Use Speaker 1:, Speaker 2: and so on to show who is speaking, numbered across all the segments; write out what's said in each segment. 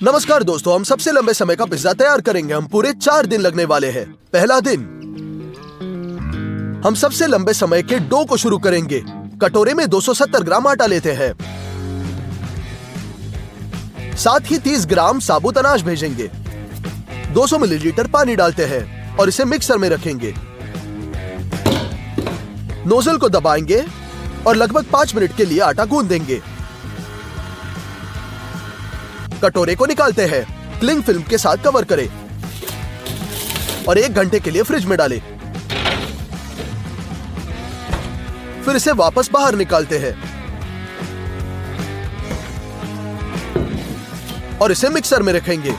Speaker 1: नमस्कार दोस्तों, हम सबसे लंबे समय का पिज्जा तैयार करेंगे। हम पूरे 4 दिन लगने वाले हैं। पहला दिन, हम सबसे लंबे समय के डो को शुरू करेंगे। कटोरे में 270 ग्राम आटा लेते हैं, साथ ही 30 ग्राम साबुत अनाज भेजेंगे। 200 मिलीलीटर पानी डालते हैं और इसे मिक्सर में रखेंगे। नोजल को दबाएंगे और लगभग 5 मिनट के लिए आटा गूंद देंगे। कटोरे को निकालते हैं, क्लिंग फिल्म के साथ कवर करें और 1 घंटे के लिए फ्रिज में डालें। फिर इसे वापस बाहर निकालते हैं और इसे मिक्सर में रखेंगे।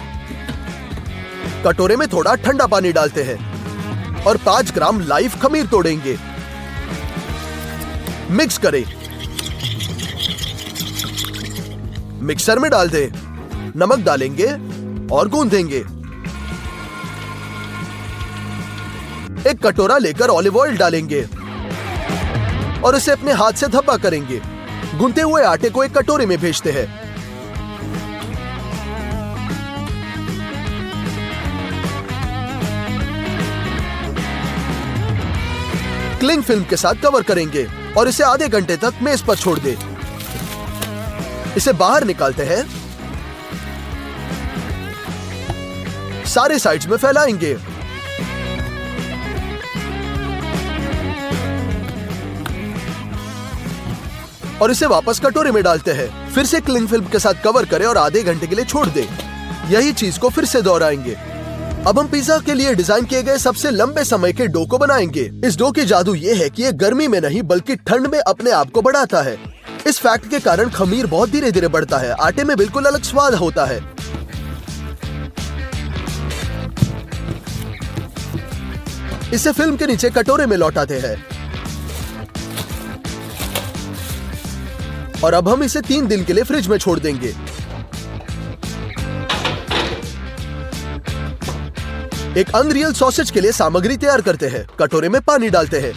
Speaker 1: कटोरे में थोड़ा ठंडा पानी डालते हैं और 5 ग्राम लाइव खमीर तोड़ेंगे। मिक्स करें, मिक्सर में डाल दें, नमक डालेंगे और गूंदेंगे। एक कटोरा लेकर ऑलिव ऑयल डालेंगे और इसे अपने हाथ से धब्बा करेंगे। गूंदे हुए आटे को एक कटोरे में भेजते हैं। क्लिंग फिल्म के साथ कवर करेंगे और इसे आधे घंटे तक मेज पर छोड़ दें। इसे बाहर निकालते हैं, सारे साइड्स में फैलाएंगे। और इसे वापस कटोरे में डालते हैं। फिर से क्लिंग फिल्म के साथ कवर करें और आधे घंटे के लिए छोड़ दें। यही चीज को फिर से दोहराएंगे। अब हम पिज्जा के लिए डिजाइन किए गए सबसे लंबे समय के डो को बनाएंगे। इस डो की जादू ये है कि ये गर्मी में नहीं बल्कि ठंड में अपने आप को बढ़ाता है। इस फैक्ट के कारण खमीर बहुत धीरे धीरे बढ़ता है। आटे में बिल्कुल अलग स्वाद होता है। इसे फिल्म के नीचे कटोरे में लौटाते हैं और अब हम इसे 3 दिन के लिए फ्रिज में छोड़ देंगे। एक अनरियल सॉसेज के लिए सामग्री तैयार करते हैं। कटोरे में पानी डालते हैं,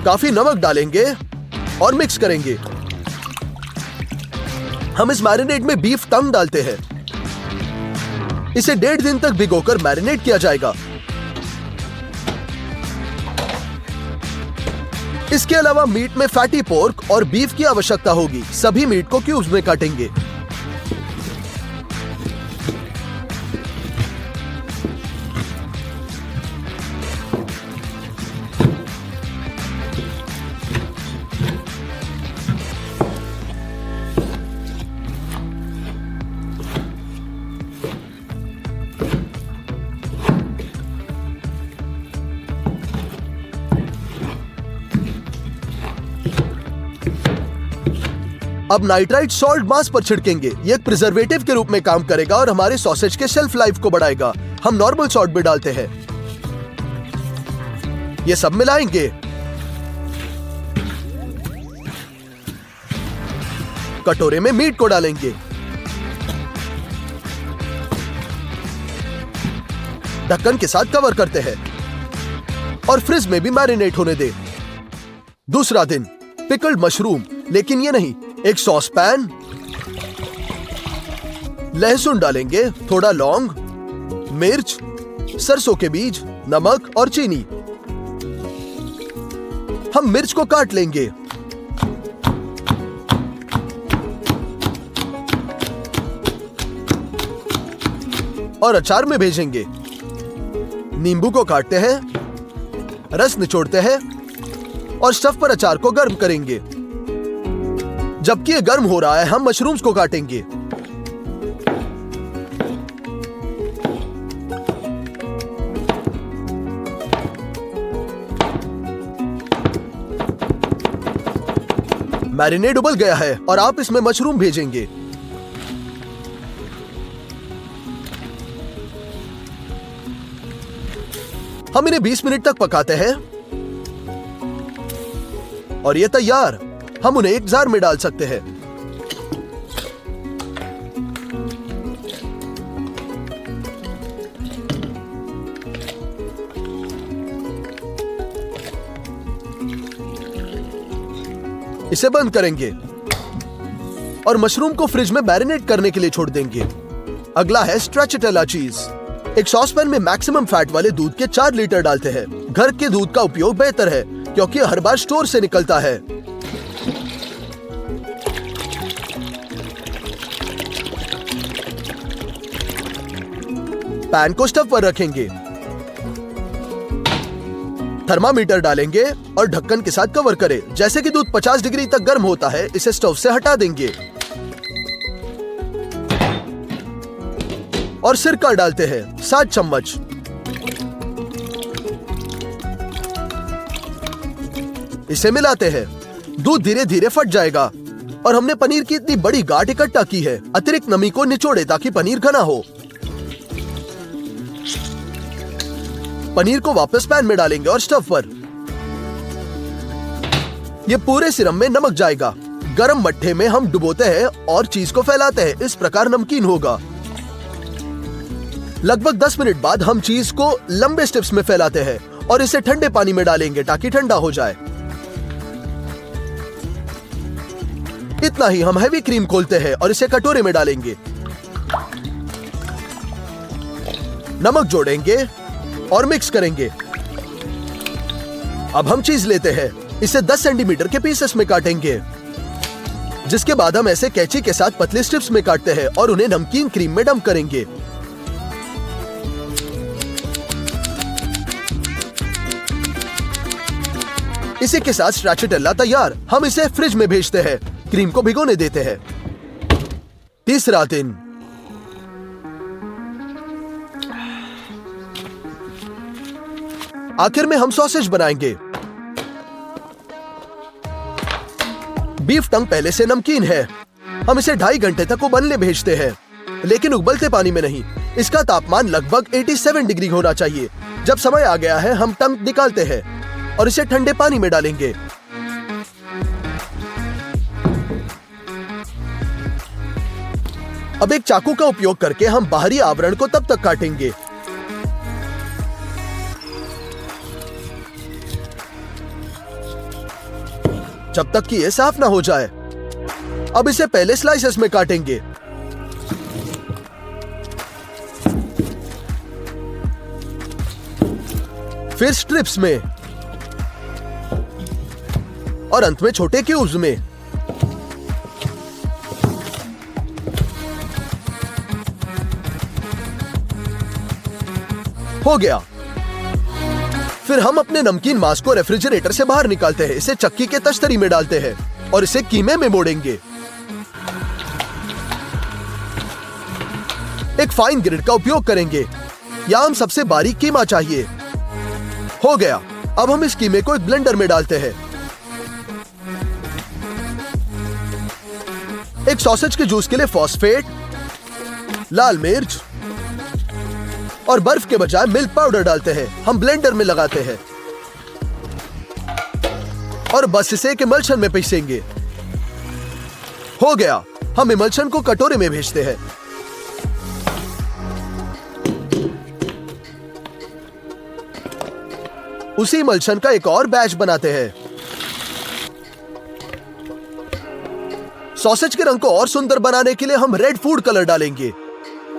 Speaker 1: काफी नमक डालेंगे और मिक्स करेंगे। हम इस मैरिनेट में बीफ टंग डालते हैं। इसे 1.5 दिन तक भिगोकर मैरिनेट किया जाएगा। इसके अलावा मीट में फैटी पोर्क और बीफ की आवश्यकता होगी। सभी मीट को क्यूब्स में काटेंगे। अब नाइट्राइट सॉल्ट मांस पर छिड़केंगे। ये एक प्रिजर्वेटिव के रूप में काम करेगा और हमारे सॉसेज के शेल्फ लाइफ को बढ़ाएगा। हम नॉर्मल सॉल्ट भी डालते हैं। ये सब मिलाएंगे। कटोरे में मीट को डालेंगे, ढक्कन के साथ कवर करते हैं और फ्रिज में भी मैरिनेट होने दें। दूसरा दिन, पिकल्ड मशरूम, लेकिन ये नहीं, एक सॉस पैन, लहसुन डालेंगे, थोड़ा लौंग, मिर्च, सरसों के बीज, नमक और चीनी। हम मिर्च को काट लेंगे और अचार में भेजेंगे। नींबू को काटते हैं, रस निचोड़ते हैं और स्टफ पर अचार को गर्म करेंगे। जबकि ये गर्म हो रहा है, हम मशरूम्स को काटेंगे। मैरिनेड उबल गया है और आप इसमें मशरूम भेजेंगे। हम इन्हें 20 मिनट तक पकाते हैं और ये तैयार। हम उन्हें एक जार में डाल सकते हैं। इसे बंद करेंगे और मशरूम को फ्रिज में मैरिनेट करने के लिए छोड़ देंगे। अगला है स्ट्रेचिटेला चीज। एक सॉसपैन में मैक्सिमम फैट वाले दूध के 4 लीटर डालते हैं। घर के दूध का उपयोग बेहतर है क्योंकि हर बार स्टोर से निकलता है। पैन को स्टव पर रखेंगे, थर्मामीटर डालेंगे और ढक्कन के साथ कवर करें। जैसे कि दूध 50 डिग्री तक गर्म होता है, इसे स्टोव से हटा देंगे और सिरका डालते हैं 7 चम्मच। इसे मिलाते हैं। दूध धीरे धीरे फट जाएगा और हमने पनीर की इतनी बड़ी गांठ इकट्ठा की है। अतिरिक्त नमी को निचोड़े ताकि पनीर घना हो। पनीर को वापस पैन में डालेंगे और स्टव पर। यह पूरे सिरम में नमक जाएगा। गरम मट्ठे में हम डुबोते हैं और चीज को फैलाते हैं। इस प्रकार नमकीन होगा। लगभग 10 मिनट बाद हम चीज को लंबे स्ट्रिप्स में फैलाते हैं और इसे ठंडे पानी में डालेंगे ताकि ठंडा हो जाए। इतना ही। हम हैवी क्रीम खोलते हैं और इसे कटोरे में डालेंगे। नमक जोड़ेंगे और मिक्स करेंगे। अब हम चीज लेते हैं। इसे 10 सेंटीमीटर के पीसेस में काटेंगे, जिसके बाद हम ऐसे कैंची के साथ पतले स्ट्रिप्स में काटते हैं और उन्हें नमकीन क्रीम में डंप करेंगे। इसी के साथ स्ट्रेचिटेला तैयार। हम इसे फ्रिज में भेजते हैं। क्रीम को भिगोने देते हैं। तीसरा दिन। आखिर में हम सॉसेज बनाएंगे। बीफ टंग पहले से नमकीन है। हम इसे 2.5 घंटे तक उबलने भेजते हैं, लेकिन उबलते पानी में नहीं। इसका तापमान लगभग 87 डिग्री होना चाहिए। जब समय आ गया है, हम टंग निकालते हैं और इसे ठंडे पानी में डालेंगे। अब एक चाकू का उपयोग करके हम बाहरी आवरण को तब तक काटेंगे जब तक कि यह साफ ना हो जाए। अब इसे पहले स्लाइसेस में काटेंगे, फिर स्ट्रिप्स में और अंत में छोटे क्यूब्स में। हो गया। फिर हम अपने नमकीन मांस को रेफ्रिजरेटर से बाहर निकालते हैं। इसे चक्की के तश्तरी में डालते हैं और इसे कीमे में मोड़ेंगे। एक फाइन ग्रिड का उपयोग करेंगे। यहां हम सबसे बारीक कीमा चाहिए। हो गया। अब हम इस कीमे को एक ब्लेंडर में डालते हैं। एक सॉसेज के जूस के लिए फॉस्फेट, लाल मिर्च और बर्फ के बजाय मिल्क पाउडर डालते हैं। हम ब्लेंडर में लगाते हैं और बस इसे एक इमल्शन में पीसेंगे। हो गया। हम इमल्शन को कटोरे में भेजते हैं। उसी इमल्शन का एक और बैच बनाते हैं। सॉसेज के रंग को और सुंदर बनाने के लिए हम रेड फूड कलर डालेंगे।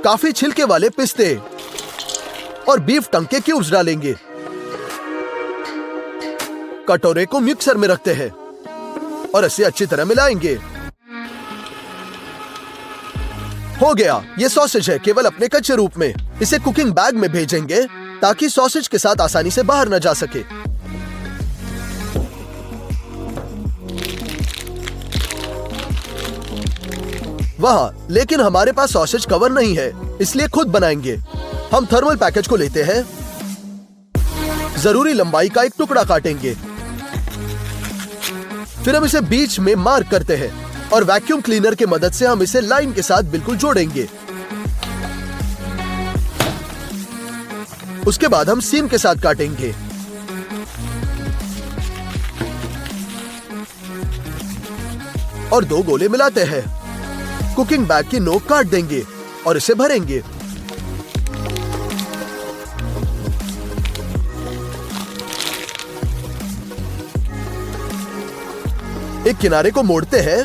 Speaker 1: काफी छिलके वाले पिस्ते और बीफ टंग के क्यूब्स डालेंगे। कटोरे को मिक्सर में रखते हैं और इसे अच्छी तरह मिलाएंगे। हो गया। यह सॉसेज है, केवल अपने कच्चे रूप में। इसे कुकिंग बैग में भेजेंगे ताकि सॉसेज के साथ आसानी से बाहर न जा सके। वहां, लेकिन हमारे पास सॉसेज कवर नहीं है, इसलिए खुद बनाएंगे। हम थर्मल पैकेज को लेते हैं, जरूरी लंबाई का एक टुकड़ा काटेंगे, फिर हम इसे बीच में मार्क करते हैं और वैक्यूम क्लीनर की मदद से हम इसे लाइन के साथ बिल्कुल जोड़ेंगे। उसके बाद हम सीम के साथ काटेंगे। और 2 गोले मिलाते हैं। कुकिंग बैग की नोक काट देंगे और इसे भरेंगे। एक किनारे को मोड़ते हैं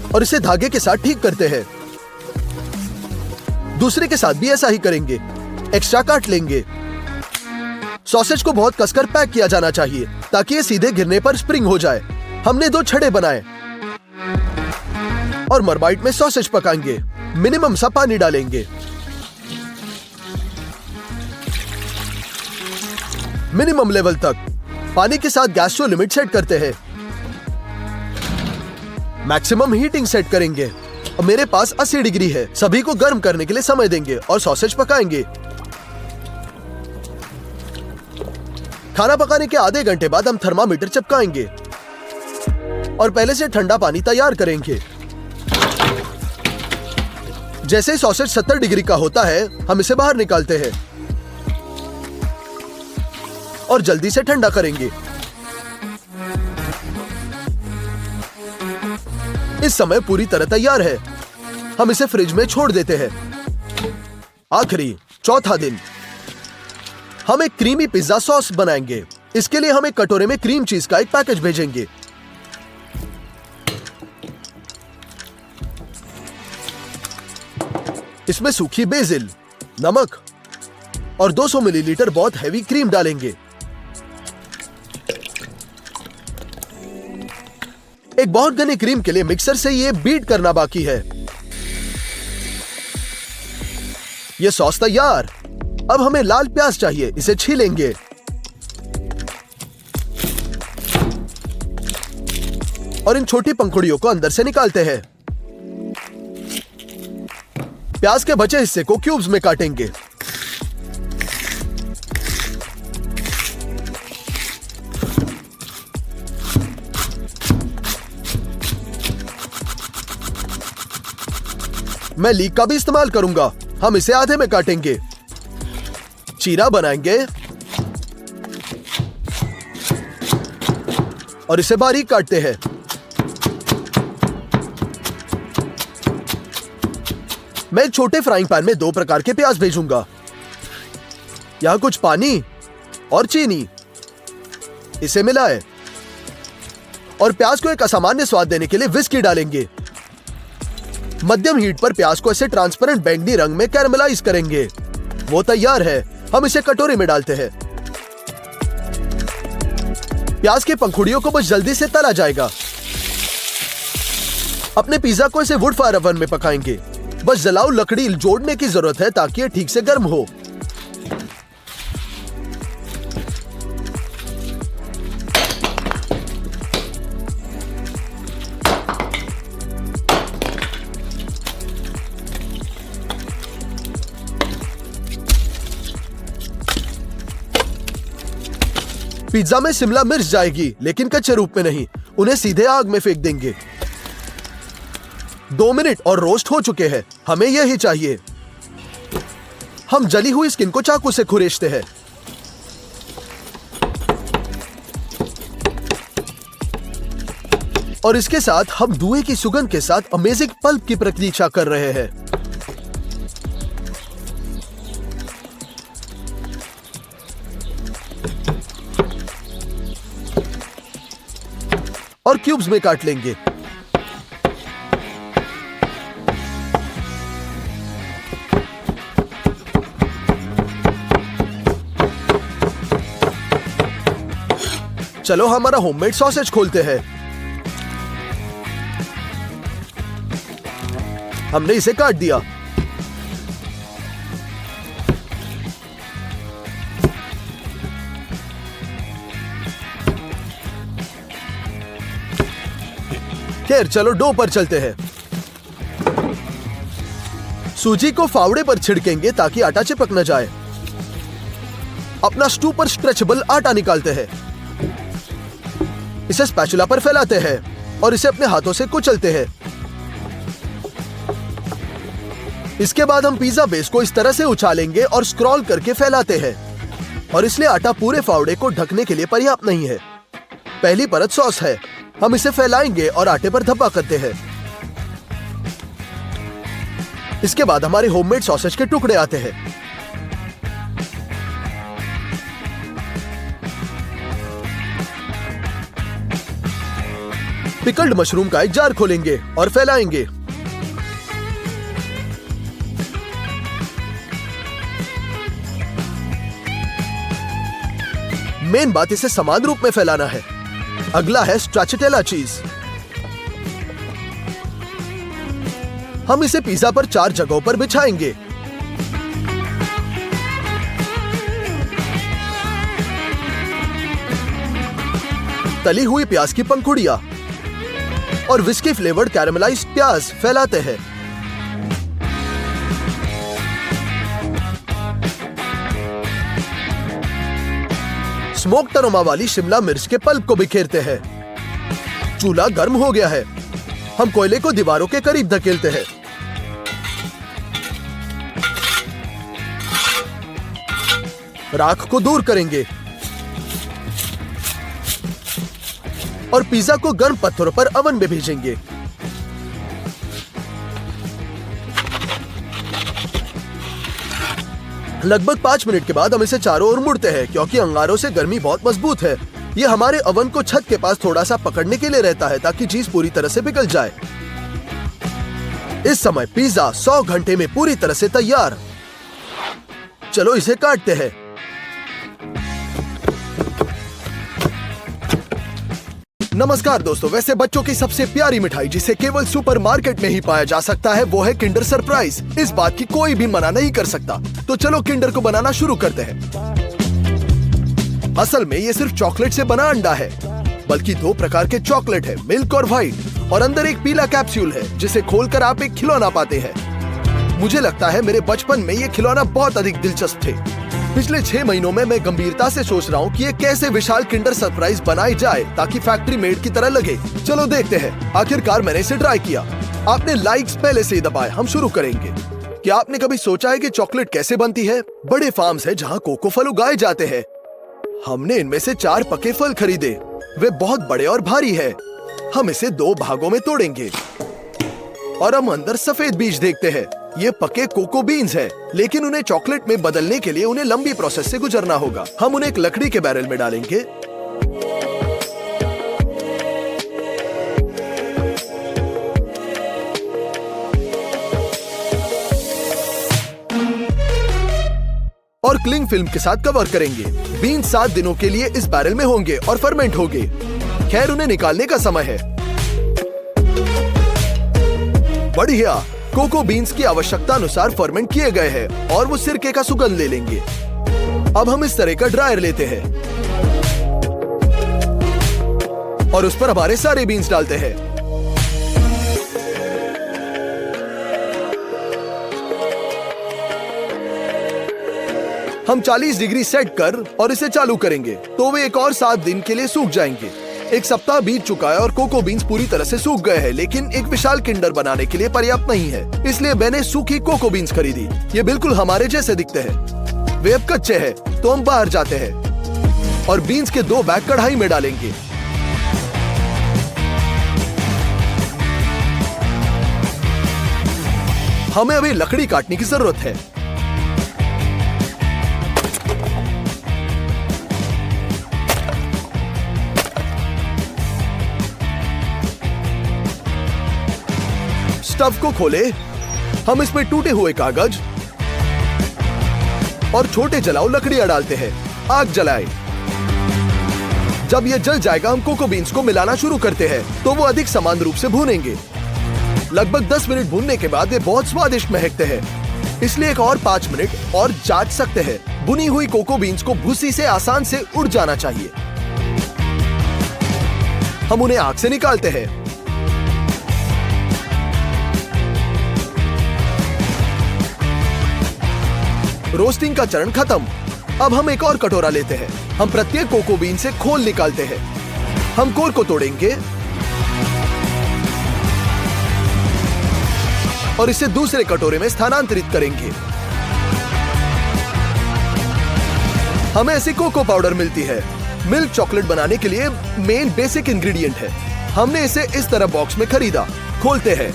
Speaker 1: और इसे धागे के साथ ठीक करते हैं। दूसरे के साथ भी ऐसा ही करेंगे। एक्स्ट्रा काट लेंगे। सॉसेज को बहुत कसकर पैक किया जाना चाहिए ताकि ये सीधे गिरने पर स्प्रिंग हो जाए। हमने 2 छड़े बनाए और मरमाइट में सॉसेज पकाएंगे। मिनिमम सा पानी डालेंगे। मिनिमम लेवल तक। पानी के साथ गैस को लिमिट सेट करते हैं। मैक्सिमम हीटिंग सेट करेंगे। मेरे पास 80 डिग्री है। सभी को गर्म करने के लिए समय देंगे और सॉसेज पकाएंगे। खाना पकाने के आधे घंटे बाद हम थर्मामीटर चिपकाएंगे और पहले से ठंडा पानी तैयार करेंगे। जैसे ही सॉसेज 70 डिग्री का होता है, हम इसे बाहर निकालते हैं और जल्दी से ठंडा करेंगे। इस समय पूरी तरह तैयार है। हम इसे फ्रिज में छोड़ देते हैं। आखिरी चौथा दिन हम एक क्रीमी पिज्जा सॉस बनाएंगे। इसके लिए हम एक कटोरे में क्रीम चीज का एक पैकेज भेजेंगे। इसमें सूखी बेसिल, नमक और 200 मिलीलीटर बहुत हैवी क्रीम डालेंगे। एक बहुत घनी क्रीम के लिए मिक्सर से ये बीट करना बाकी है। ये सॉस तैयार। अब हमें लाल प्याज चाहिए। इसे छीलेंगे। और इन छोटी पंखुड़ियों को अंदर से निकालते हैं। प्याज के बचे हिस्से को क्यूब्स में काटेंगे। मैं लीक का भी इस्तेमाल करूंगा। हम इसे आधे में काटेंगे। चीरा बनाएंगे और इसे बारीक काटते हैं। मैं एक छोटे फ्राइंग पैन में 2 प्रकार के प्याज भेजूंगा। यहां कुछ पानी और चीनी। इसे मिलाएं और प्याज को एक असामान्य स्वाद देने के लिए विस्की डालेंगे। मध्यम हीट पर प्याज को ऐसे ट्रांसपेरेंट बैंगनी रंग में कैरमलाइज करेंगे। वो तैयार है। हम इसे कटोरे में डालते हैं। प्याज के पंखुड़ियों को बस जल्दी से तला जाएगा। अपने पिज्जा को इसे वुड फायर ओवन में पकाएंगे। बस जलाऊ लकड़ी जोड़ने की जरूरत है ताकि ये ठीक से गर्म हो। पिज्जा में शिमला मिर्च जाएगी, लेकिन कच्चे रूप में नहीं। उन्हें सीधे आग में फेंक देंगे। 2 मिनट और रोस्ट हो चुके हैं। हमें यही चाहिए। हम जली हुई स्किन को चाकू से खुरेशते हैं। और इसके साथ हम धुएं की सुगंध के साथ अमेजिंग पल्प की प्रतीक्षा कर रहे हैं। और क्यूब्स में काट लेंगे। चलो हमारा होममेड सॉसेज खोलते हैं। हमने इसे काट दिया। खैर चलो डो पर चलते हैं। सूजी को फावड़े पर छिड़केंगे ताकि आटा चिपक न जाए। अपना स्टू पर स्ट्रेचेबल आटा निकालते हैं। इसे स्पैचुला पर फैलाते हैं और इसे अपने हाथों से कुचलते हैं। इसके बाद हम पिज्जा बेस को इस तरह से उछालेंगे और स्क्रॉल करके फैलाते हैं। और इसलिए आटा पूरे फावड़े को ढकने के लिए पर्याप्त नहीं है। पहली परत सॉस है। हम इसे फैलाएंगे और आटे पर धब्बा करते हैं। इसके बाद हमारे होममेड सॉसेज के टुकड़े आते हैं। पिकल्ड मशरूम का एक जार खोलेंगे और फैलाएंगे। मेन बात इसे समान रूप में फैलाना है। अगला है स्ट्रैचिटेला चीज। हम इसे पिज्जा पर 4 जगहों पर बिछाएंगे। तली हुई प्याज की पंखुड़ियां और विस्की फ्लेवर्ड कैरेमलाइज्ड प्याज फैलाते हैं। स्मोक्ड अरोमा वाली शिमला मिर्च के पल्प को बिखेरते हैं। चूल्हा गर्म हो गया है। हम कोयले को दीवारों के करीब धकेलते हैं। राख को दूर करेंगे और पिज्जा को गर्म पत्थरों पर ओवन में भेजेंगे। लगभग 5 मिनट के बाद हम इसे चारों ओर मुड़ते हैं, क्योंकि अंगारों से गर्मी बहुत मजबूत है। ये हमारे ओवन को छत के पास थोड़ा सा पकड़ने के लिए रहता है, ताकि चीज पूरी तरह से पिघल जाए। इस समय पिज्जा 100 घंटे में पूरी तरह से तैयार। चलो इसे काटते हैं। नमस्कार दोस्तों, वैसे बच्चों की सबसे प्यारी मिठाई जिसे केवल सुपरमार्केट में ही पाया जा सकता है वो है किंडर सरप्राइज। इस बात की कोई भी मना नहीं कर सकता। तो चलो किंडर को बनाना शुरू करते हैं। असल में ये सिर्फ चॉकलेट से बना अंडा है, बल्कि 2 प्रकार के चॉकलेट है, मिल्क और व्हाइट, और अंदर एक पीला कैप्सूल है जिसे खोलकर आप एक खिलौना पाते हैं। मुझे लगता है मेरे बचपन में ये खिलौना बहुत अधिक दिलचस्प थे। पिछले 6 महीनों में मैं गंभीरता से सोच रहा हूँ कि ये कैसे विशाल किंडर सरप्राइज बनाई जाए ताकि फैक्ट्री मेड की तरह लगे। चलो देखते हैं। आखिरकार मैंने इसे ट्राई किया। आपने लाइक्स पहले से ही दबाए। हम शुरू करेंगे। क्या आपने कभी सोचा है कि चॉकलेट कैसे बनती है? बड़े फार्म्स हैं जहाँ कोको फल उगाए जाते हैं। हमने इनमें से 4 पके फल खरीदे। वे बहुत बड़े और भारी है। हम इसे 2 भागों में तोड़ेंगे और हम अंदर सफेद बीज देखते हैं। ये पके कोको बीन्स हैं, लेकिन उन्हें चॉकलेट में बदलने के लिए उन्हें लंबी प्रोसेस से गुजरना होगा। हम उन्हें एक लकड़ी के बैरल में डालेंगे। और क्लिंग फिल्म के साथ कवर करेंगे। बीन्स 7 दिनों के लिए इस बैरल में होंगे और फर्मेंट होंगे। खैर, उन्हें निकालने का समय है। बढ़िया, कोको बीन्स की आवश्यकता अनुसार फर्मेंट किए गए हैं और वो सिरके का सुगंध ले लेंगे। अब हम इस तरह का ड्रायर लेते हैं और उस पर हमारे सारे बीन्स डालते हैं। हम 40 डिग्री सेट कर और इसे चालू करेंगे तो वे एक और 7 दिन के लिए सूख जाएंगे। 1 सप्ताह बीत चुका है और कोको बीन्स पूरी तरह से सूख गए हैं, लेकिन एक विशाल किंडर बनाने के लिए पर्याप्त नहीं है। इसलिए मैंने सूखी कोको बीन्स खरीदी। ये बिल्कुल हमारे जैसे दिखते हैं। वे अब कच्चे हैं, तो हम बाहर जाते हैं और बीन्स के 2 बैग कढ़ाई में डालेंगे। हमें अभी लकड़ी काटने की जरूरत है। स्टव को खोले। हम इसमें टूटे हुए कागज और छोटे जलाऊ लकड़ियां डालते हैं। आग जलाएं। जब यह जल जाएगा हम कोको बीन्स को मिलाना शुरू करते हैं, तो वो अधिक समान रूप से भूनेंगे। लगभग 10 मिनट भूनने के बाद ये बहुत स्वादिष्ट महकते हैं, इसलिए एक और 5 मिनट और जांच सकते हैं। भुनी हुई कोको बीन्स को भूसी से आसान से उड़ जाना चाहिए। हम उन्हें आग से निकालते हैं। रोस्टिंग का चरण खत्म। अब हम एक और कटोरा लेते हैं। हम प्रत्येक कोको बीन से खोल निकालते हैं। हम कोर को तोड़ेंगे और इसे दूसरे कटोरे में स्थानांतरित करेंगे। हमें ऐसी कोको पाउडर मिलती है। मिल्क चॉकलेट बनाने के लिए मेन बेसिक इंग्रेडिएंट है। हमने इसे इस तरह बॉक्स में खरीदा। खोलते हैं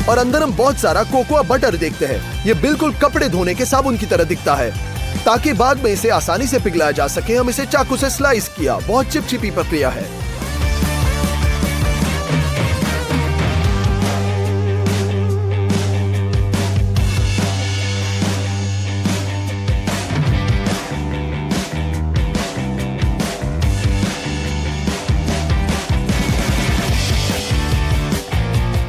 Speaker 1: और अंदर हम बहुत सारा कोकोआ बटर देखते हैं। ये बिल्कुल कपड़े धोने के साबुन की तरह दिखता है। ताकि बाद में इसे आसानी से पिघलाया जा सके, हम इसे चाकू से स्लाइस किया। बहुत चिपचिपी प्रक्रिया है।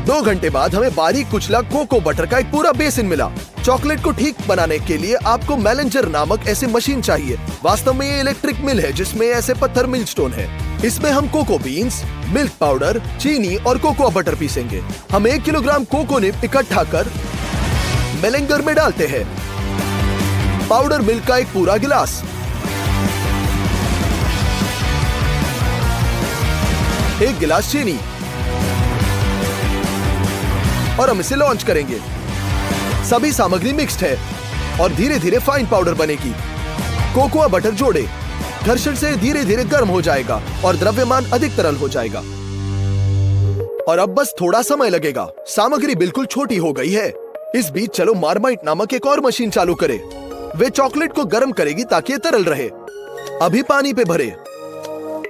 Speaker 1: दो घंटे बाद हमें बारीक कुचला कोको बटर का एक पूरा बेसिन मिला। चॉकलेट को ठीक बनाने के लिए आपको मेलेंजर नामक ऐसी मशीन चाहिए। वास्तव में ये इलेक्ट्रिक मिल है जिसमें ऐसे पत्थर मिलस्टोन है। इसमें हम कोको बीन्स, मिल्क पाउडर, चीनी और कोकोआ बटर पीसेंगे। हम 1 किलोग्राम कोको निब इकट्ठा कर मेलेंगर में डालते हैं। पाउडर मिल्क का एक पूरा गिलास, एक गिलास चीनी, और हम इसे लॉन्च करेंगे। सभी सामग्री मिक्स्ड है और धीरे धीरे फाइन पाउडर बनेगी। कोकोआ बटर जोड़े। घर्षण से धीरे धीरे गर्म हो जाएगा और द्रव्यमान अधिक तरल हो जाएगा। और अब बस थोड़ा समय लगेगा। सामग्री बिल्कुल छोटी हो गई है। इस बीच चलो मार्माइट नामक एक और मशीन चालू करें। वे चॉकलेट को गर्म करेगी ताकि ये तरल रहे। अभी पानी पे भरे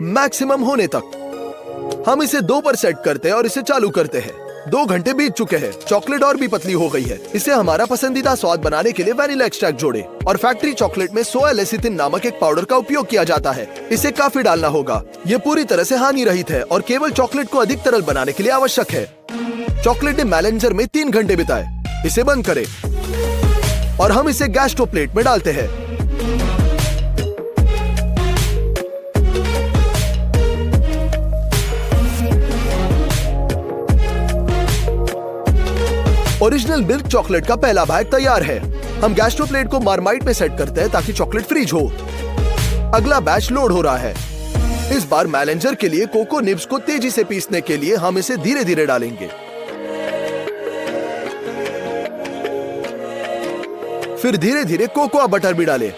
Speaker 1: मैक्सिमम होने तक। हम इसे 2 पर सेट करते हैं और इसे चालू करते हैं। 2 घंटे बीत चुके हैं। चॉकलेट और भी पतली हो गई है। इसे हमारा पसंदीदा स्वाद बनाने के लिए वैनिला एक्सट्रैक्ट जोड़े। और फैक्ट्री चॉकलेट में सोया लेसिथिन नामक एक पाउडर का उपयोग किया जाता है। इसे काफी डालना होगा। ये पूरी तरह से हानि रहित है और केवल चॉकलेट को अधिक तरल बनाने के लिए आवश्यक है। चॉकलेट ने मैलेंजर में 3 घंटे बिताए। इसे बंद करें और हम इसे गैस्ट्रो प्लेट में डालते हैं। ओरिजिनल मिल्क चॉकलेट का पहला भाग तैयार है। हम गैस्ट्रो प्लेट को मार्माइट में सेट करते हैं ताकि चॉकलेट फ्रीज हो। अगला बैच लोड हो रहा है। इस बार मैलेंजर के लिए कोको निब्स को तेजी से पीसने के लिए हम इसे धीरे धीरे डालेंगे। फिर धीरे धीरे कोकोआ बटर भी डालें।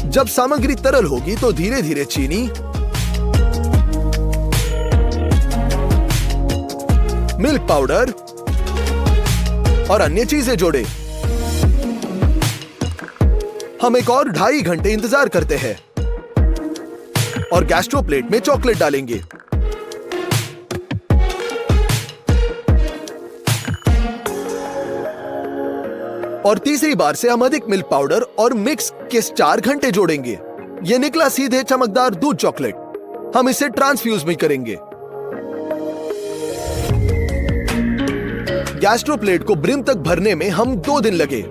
Speaker 1: जब सामग्री तरल होगी तो धीरे धीरे चीनी, मिल्क पाउडर और अन्य चीजें जोड़े। हम एक और 2.5 घंटे इंतजार करते हैं और गैस्ट्रो प्लेट में चॉकलेट डालेंगे। और तीसरी बार से हम अधिक मिल्क पाउडर और मिक्स के 4 घंटे जोड़ेंगे। ये निकला सीधे चमकदार दूध चॉकलेट। हम इसे ट्रांसफ्यूज भी करेंगे। गैस्ट्रो प्लेट को ब्रिम तक भरने में हम 2 दिन लगे।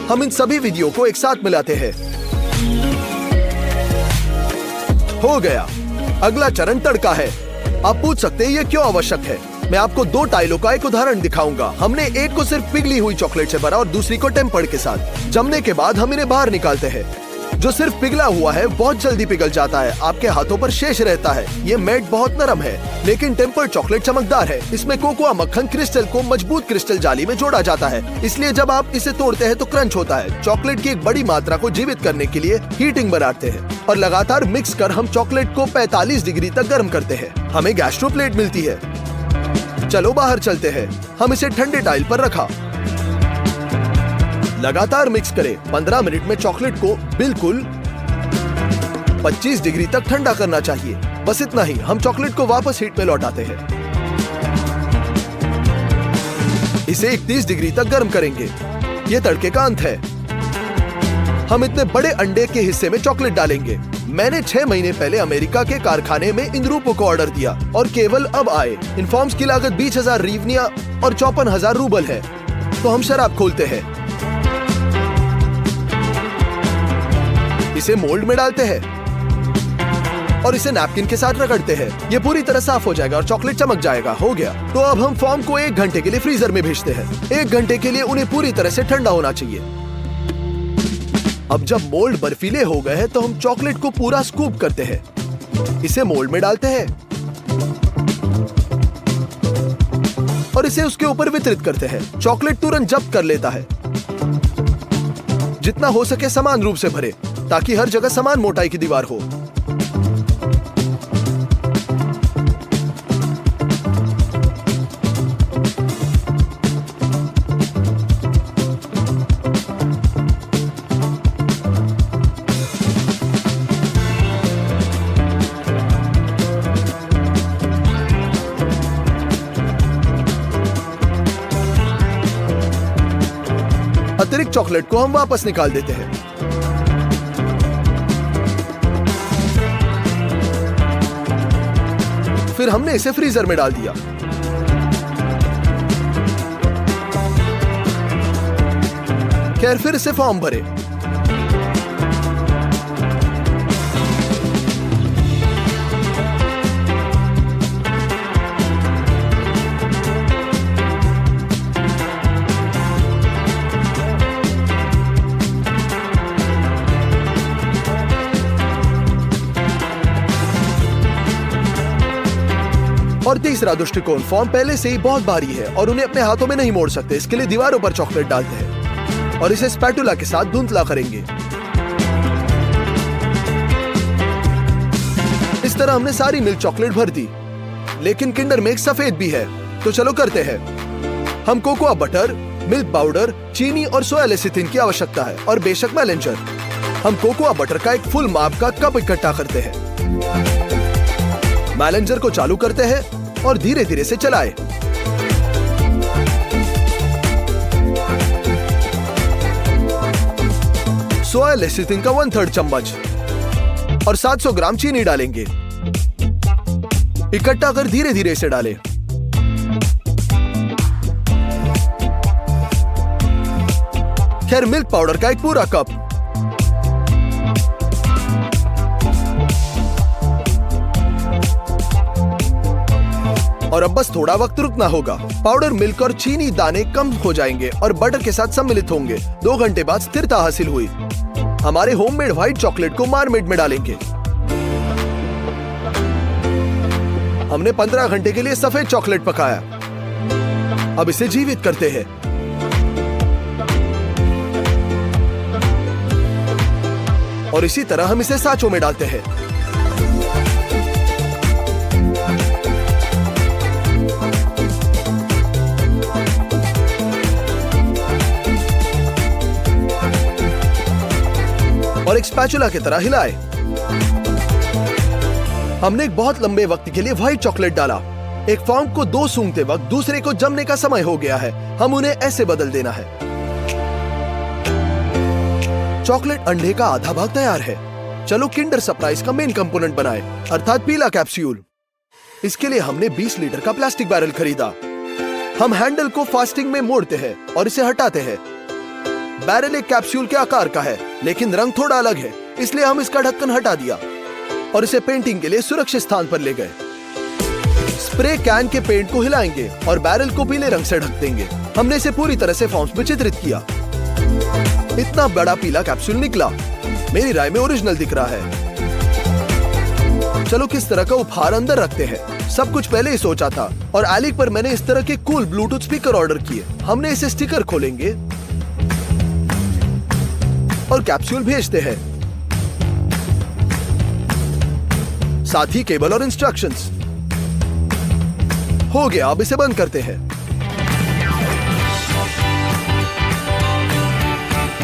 Speaker 1: हम इन सभी विधियों को एक साथ मिलाते हैं। हो गया। अगला चरण तड़का है। आप पूछ सकते हैं ये क्यों आवश्यक है। मैं आपको 2 टाइलों का एक उदाहरण दिखाऊंगा। हमने एक को सिर्फ पिघली हुई चॉकलेट से भरा और दूसरी को टेम्पर्ड के साथ। जमने के बाद हम इन्हें बाहर निकालते हैं। जो सिर्फ पिघला हुआ है बहुत जल्दी पिघल जाता है, आपके हाथों पर शेष रहता है। ये मेड बहुत नरम है, लेकिन टेम्पर्ड चॉकलेट चमकदार है। इसमें कोकोआ मक्खन क्रिस्टल को मजबूत क्रिस्टल जाली में जोड़ा जाता है, इसलिए जब आप इसे तोड़ते हैं तो क्रंच होता है। चॉकलेट की एक बड़ी मात्रा को जीवित करने के लिए हीटिंग बनाते हैं और लगातार मिक्स कर हम चॉकलेट को 45 डिग्री तक गर्म करते हैं। हमें गैस्ट्रो प्लेट मिलती है। चलो बाहर चलते हैं। हम इसे ठंडे टाइल पर रखा। लगातार मिक्स करें। 15 मिनट में चॉकलेट को बिल्कुल 25 डिग्री तक ठंडा करना चाहिए। बस इतना ही। हम चॉकलेट को वापस हीट में लौटाते हैं। इसे 31 डिग्री तक गर्म करेंगे। ये तड़के का अंत है। हम इतने बड़े अंडे के हिस्से में चॉकलेट डालेंगे। मैंने 6 महीने पहले अमेरिका के कारखाने में इन रूपों को ऑर्डर दिया और केवल अब आए। इन फॉर्म्स की लागत 20,000 रीवनिया और 54,000 रूबल है। तो हम शराब खोलते हैं। इसे मोल्ड में डालते हैं और इसे नैपकिन के साथ रगड़ते हैं। ये पूरी तरह साफ हो जाएगा और चॉकलेट चमक जाएगा। हो गया। तो अब हम फॉर्म को 1 घंटे के लिए फ्रीजर में भेजते हैं। 1 घंटे के लिए उन्हें पूरी तरह से ठंडा होना चाहिए। अब जब मोल्ड बर्फीले हो गए हैं तो हम चॉकलेट को पूरा स्कूप करते हैं। इसे मोल्ड में डालते हैं और और इसे उसके ऊपर वितरित करते हैं। चॉकलेट तुरंत जब्त कर लेता है। जितना हो सके समान रूप से भरे, ताकि हर जगह समान मोटाई की दीवार हो। अतिरिक्त चॉकलेट को हम वापस निकाल देते हैं। फिर हमने इसे फ्रीजर में डाल दिया। खैर, फिर इसे फॉर्म भरे। और तीसरा दृष्टिकोण, फॉर्म पहले से ही बहुत भारी है और उन्हें अपने हाथों में नहीं मोड़ सकते। इसके लिए दीवारों पर चॉकलेट डालते हैं और इसे स्पैटुला के साथ धुंधला करेंगे। इस तरह हमने सारी मिल्क चॉकलेट भर दी। लेकिन किंडर में एक सफेद भी है, तो चलो करते हैं। हम कोकोआ बटर, मिल्क पाउडर, चीनी और सोया लेसिथिन की आवश्यकता है और बेशक मैलेंजर। हम कोकोआ बटर का एक फुल माप का कप इकट्ठा करते हैं। मैलेंजर को चालू करते हैं और धीरे धीरे से चलाएं। सोया लेसिथिन का 1/3 चम्मच और 700 ग्राम चीनी डालेंगे। इकट्ठा कर धीरे धीरे इसे डालें। खैर, मिल्क पाउडर का एक पूरा कप, और अब बस थोड़ा वक्त रुकना होगा। पाउडर मिल्क और चीनी दाने कम हो जाएंगे और बटर के साथ सम्मिलित होंगे। 2 घंटे बाद स्थिरता हासिल हुई। हमारे होममेड व्हाइट चॉकलेट को मार्मेड में डालेंगे। हमने 15 घंटे के लिए सफेद चॉकलेट पकाया। अब इसे जीवित करते हैं। और इसी तरह हम इसे साँचों में डालते हैं। और एक स्पैचुला की तरह हिलाए। हमने एक बहुत लंबे वक्त के लिए व्हाइट चॉकलेट डाला। एक फॉर्म को 2 सूंघते वक्त दूसरे को जमने का समय हो गया है। हम उन्हें ऐसे बदल देना है। चॉकलेट अंडे का आधा भाग तैयार है। चलो किंडर सरप्राइज का मेन कंपोनेंट बनाए, अर्थात पीला कैप्सूल। इसके लिए हमने 20 लीटर का प्लास्टिक बैरल खरीदा। हम हैंडल को फास्टिंग में मोड़ते हैं और इसे हटाते हैं। बैरल एक कैप्सूल के आकार का है, लेकिन रंग थोड़ा अलग है, इसलिए हम इसका ढक्कन हटा दिया और इसे पेंटिंग के लिए सुरक्षित स्थान पर ले गए। स्प्रे कैन के पेंट को हिलाएंगे और बैरल को पीले रंग से ढक देंगे। हमने इसे पूरी तरह से फॉर्म्स में चित्रित किया। इतना बड़ा पीला कैप्सूल निकला। मेरी राय में ओरिजिनल दिख रहा है। चलो किस तरह का उपहार अंदर रखते हैं। सब कुछ पहले ही सोचा था और एलिक पर मैंने इस तरह के कूल ब्लूटूथ स्पीकर ऑर्डर किए। हमने इसे स्टिकर खोलेंगे और कैप्सूल भेजते हैं, साथ ही केबल और इंस्ट्रक्शंस। हो गया, अब इसे बंद करते हैं।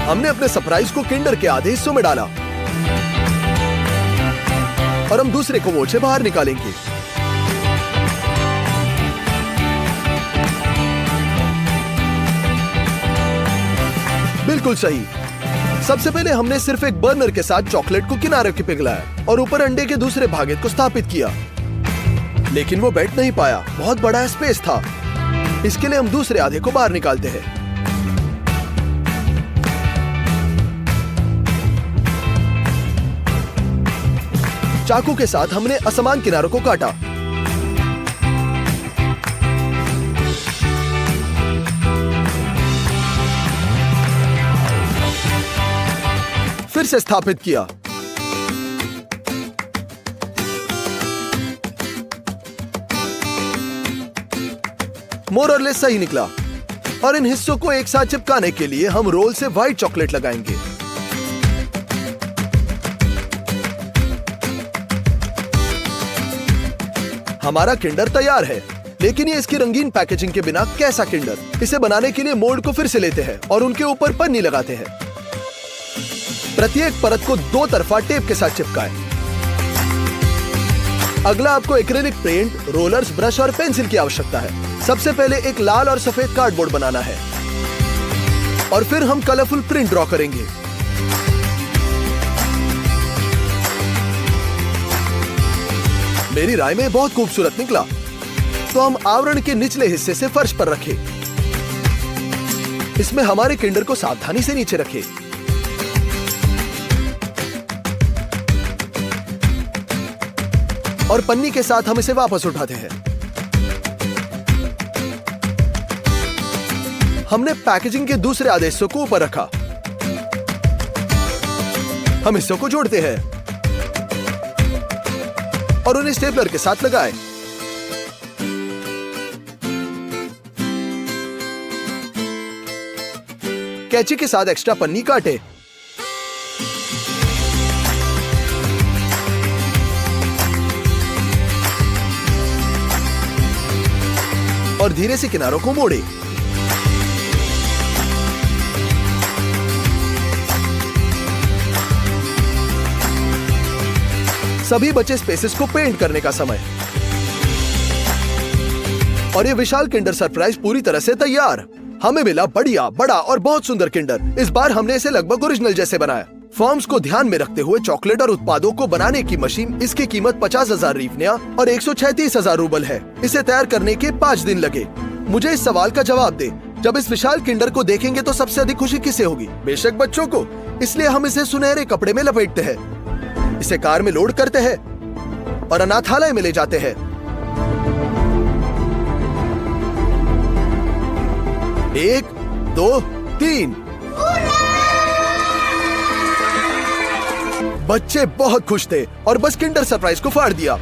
Speaker 1: हमने अपने सरप्राइज को किंडर के आधे हिस्सों में डाला और हम दूसरे को मोड़ से बाहर निकालेंगे। बिल्कुल सही। सबसे पहले हमने सिर्फ एक बर्नर के साथ चॉकलेट को किनारे पे पिघलाया और ऊपर अंडे के दूसरे भाग को स्थापित किया, लेकिन वो बैठ नहीं पाया। बहुत बड़ा स्पेस था। इसके लिए हम दूसरे आधे को बाहर निकालते हैं। चाकू के साथ हमने असमान किनारों को काटा। फिर से स्थापित किया। मोर और लेस सही निकला। और इन हिस्सों को एक साथ चिपकाने के लिए हम रोल से व्हाइट चॉकलेट लगाएंगे। हमारा किंडर तैयार है, लेकिन ये इसकी रंगीन पैकेजिंग के बिना कैसा किंडर। इसे बनाने के लिए मोल्ड को फिर से लेते हैं और उनके ऊपर पन्नी लगाते हैं। प्रत्येक परत को 2 तरफा टेप के साथ चिपकाएं। अगला आपको एक्रिलिक पेंट, रोलर्स, ब्रश और पेंसिल की आवश्यकता है। सबसे पहले एक लाल और सफेद कार्डबोर्ड बनाना है और फिर हम कलरफुल प्रिंट ड्रॉ करेंगे। मेरी राय में बहुत खूबसूरत निकला, तो हम आवरण के निचले हिस्से से फर्श पर रखें। इसमें हमारे किंडर को सावधानी से नीचे रखें। और पन्नी के साथ हम इसे वापस उठाते हैं। हमने पैकेजिंग के दूसरे आधे हिस्सों को ऊपर रखा। हम हिस्सों को जोड़ते हैं और उन्हें स्टेपलर के साथ लगाएं। कैंची के साथ एक्स्ट्रा पन्नी काटें। और धीरे से किनारों को मोड़ें। सभी बचे स्पेसेस को पेंट करने का समय। और ये विशाल किंडर सरप्राइज पूरी तरह से तैयार। हमें मिला बढ़िया, बड़ा और बहुत सुंदर किंडर। इस बार हमने इसे लगभग ओरिजिनल जैसे बनाया। फॉर्म्स को ध्यान में रखते हुए चॉकलेट और उत्पादों को बनाने की मशीन, इसकी कीमत 50,000 रीवनिया और 136,000 रूबल है। इसे तैयार करने के 5 दिन लगे। मुझे इस सवाल का जवाब दे, जब इस विशाल किंडर को देखेंगे तो सबसे अधिक खुशी किसे होगी? बेशक बच्चों को। इसलिए हम इसे सुनहरे कपड़े में लपेटते हैं, इसे कार में लोड करते हैं और अनाथालय में ले जाते हैं। 1, 2, 3। बच्चे बहुत खुश थे और बस किंडर सरप्राइज को फाड़ दिया।